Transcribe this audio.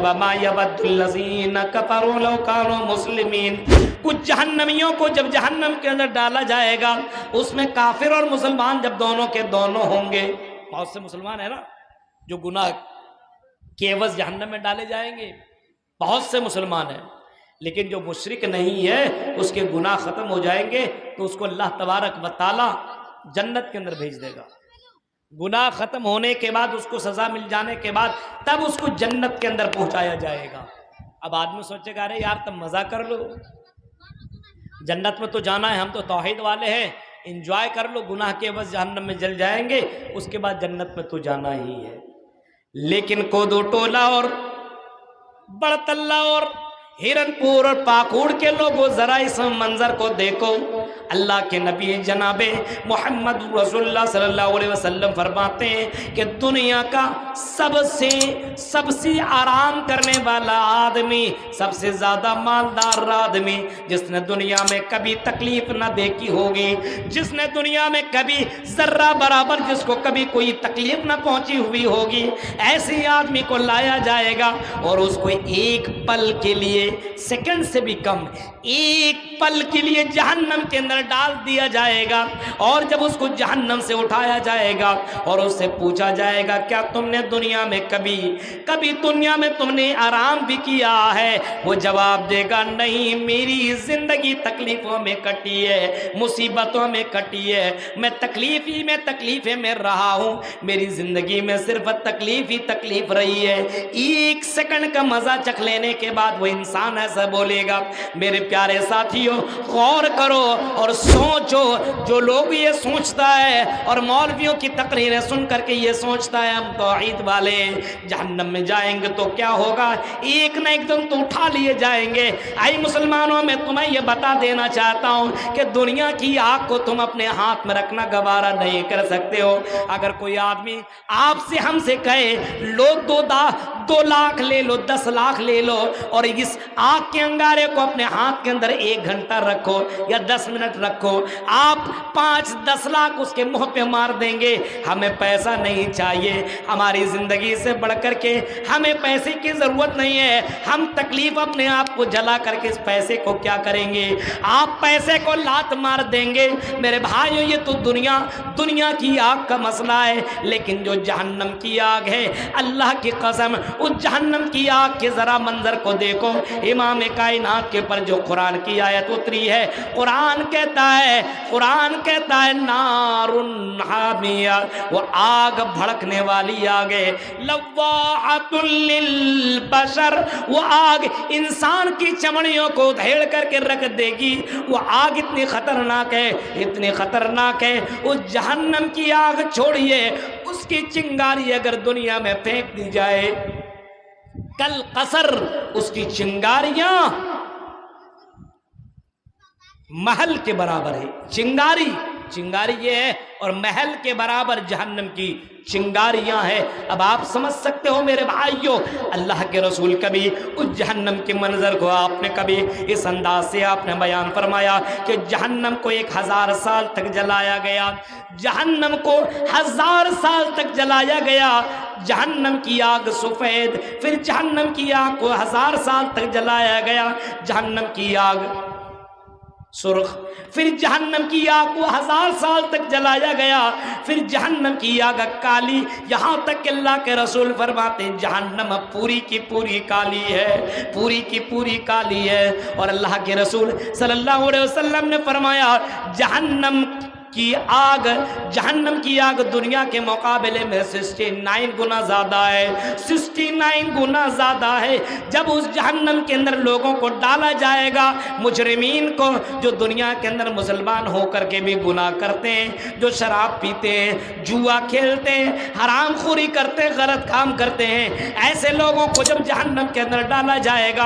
وما يود الذين كفروا لو كانوا مسلمین. کچھ جہنمیوں کو جب جہنم کے اندر ڈالا جائے گا، اس میں کافر اور مسلمان جب دونوں کے دونوں ہوں گے. بہت سے مسلمان ہیں نا جو گناہ کے عوض جہنم میں ڈالے جائیں گے، بہت سے مسلمان ہیں، لیکن جو مشرک نہیں ہے اس کے گناہ ختم ہو جائیں گے تو اس کو اللہ تبارک و تعالی جنت کے اندر بھیج دے گا. گناہ ختم ہونے کے بعد، اس کو سزا مل جانے کے بعد، تب اس کو جنت کے اندر پہنچایا جائے گا. اب آدمی سوچے گا ارے یار تم مزہ کر لو، جنت میں تو جانا ہے، ہم تو توحید والے ہیں، انجوائے کر لو، گناہ کے عوض جہنم میں جل جائیں گے، اس کے بعد جنت میں تو جانا ہی ہے. لیکن کودو ٹولہ اور بڑتلہ اور ہرن پور اور پاکوڑ کے لوگوں ذرا اس منظر کو دیکھو. اللہ کے نبی جناب محمد رسول اللہ صلی اللہ علیہ وسلم فرماتے ہیں کہ دنیا کا سب سے آرام کرنے والا آدمی، سب سے زیادہ مالدار آدمی، جس نے دنیا میں کبھی تکلیف نہ دیکھی ہوگی، جس نے دنیا میں کبھی ذرہ برابر جس کو کبھی کوئی تکلیف نہ پہنچی ہوئی ہوگی، ایسے آدمی کو لایا جائے گا اور اس کو ایک پل کے لیے، سیکنڈ سے بھی کم، ایک پل کے لیے جہنم کے اندر ڈال دیا جائے گا. اور جب اس کو جہنم سے اٹھایا جائے گا اور اس سے پوچھا جائے گا کیا تم نے دنیا میں کبھی دنیا میں تم نے آرام بھی کیا ہے؟ وہ جواب دے گا نہیں، میری زندگی تکلیفوں میں کٹی ہے، مصیبتوں میں کٹی ہے، میں تکلیفیں میں رہا ہوں، میری زندگی میں صرف تکلیف رہی ہے. ایک سیکنڈ کا مزہ چکھ لینے کے بعد وہ انسان ایسا بولے گا. میرے پیارے ساتھیوں غور کرو اور سوچو، جو لوگ یہ سوچتا ہے اور مولویوں کی تقریریں سن کر کے یہ سوچتا ہے ہم توحید والے جہنم میں جائیں گے تو کیا ہوگا، ایک نہ ایک دن تو اٹھا لیے جائیں گے. آئی مسلمانوں، میں تمہیں یہ بتا دینا چاہتا ہوں کہ دنیا کی آگ کو تم اپنے ہاتھ میں رکھنا گوارا نہیں کر سکتے ہو. اگر کوئی آدمی آپ سے ہم سے کہے لو 2 لاکھ لے لو، 10 لاکھ لے لو اور اس آگ کے انگارے کو اپنے ہاتھ کے اندر 1 گھنٹہ رکھو یا 10 منٹ رکھو، آپ 5-10 لاکھ اس کے منہ پہ مار دیں گے. ہمیں پیسہ نہیں چاہیے، ہماری زندگی سے بڑھ کر کے ہمیں پیسے کی ضرورت نہیں ہے. ہم تکلیف اپنے آپ کو جلا کر کے اس پیسے کو کیا کریں گے؟ آپ پیسے کو لات مار دیں گے. میرے بھائیو، یہ تو دنیا کی آگ کا مسئلہ ہے، لیکن جو جہنم کی آگ ہے، اللہ کی قسم اس جہنم کی آگ کے ذرا منظر کو دیکھو. امام کائنات کے پر جو قرآن کی آیت اتری ہے، قرآن کہتا ہے نار حامیہ، وہ آگ بھڑکنے والی آگ ہے، لواحۃ للبشر، وہ آگ انسان کی چمڑیوں کو دھیڑ کر کے رکھ دے گی. وہ آگ اتنی خطرناک ہے. اس جہنم کی آگ چھوڑیے، اس کی چنگاری اگر دنیا میں پھینک دی جائے، کل قصر، اس کی چنگاریاں محل کے برابر ہے. چنگاری یہ ہے، اور محل کے برابر جہنم کی چنگاریاں ہیں. اب آپ سمجھ سکتے ہو میرے بھائیوں، اللہ کے رسول کبھی اس جہنم کے منظر کو آپ نے کبھی اس انداز سے آپ نے بیان فرمایا کہ جہنم کو 1000 سال تک جلایا گیا، جہنم کو 1000 سال تک جلایا گیا. جہنم کی آگ سفید، پھر جہنم کی آگ کو 1000 سال تک جلایا گیا، جہنم کی آگ سرخ، پھر جہنم کی آگ کو 1000 سال تک جلایا گیا، پھر جہنم کی آگ کالی، یہاں تک کہ اللہ کے رسول فرماتے ہیں جہنم پوری کی پوری کالی ہے. اور اللہ کے رسول صلی اللہ علیہ وسلم نے فرمایا جہنم کی آگ دنیا کے مقابلے میں 69 گنا زیادہ ہے، 69 گنا زیادہ ہے. جب اس جہنم کے اندر لوگوں کو ڈالا جائے گا، مجرمین کو، جو دنیا کے اندر مسلمان ہو کر کے بھی گناہ کرتے ہیں، جو شراب پیتے ہیں، جوا کھیلتے ہیں، حرام خوری کرتے ہیں، غلط کام کرتے ہیں، ایسے لوگوں کو جب جہنم کے اندر ڈالا جائے گا،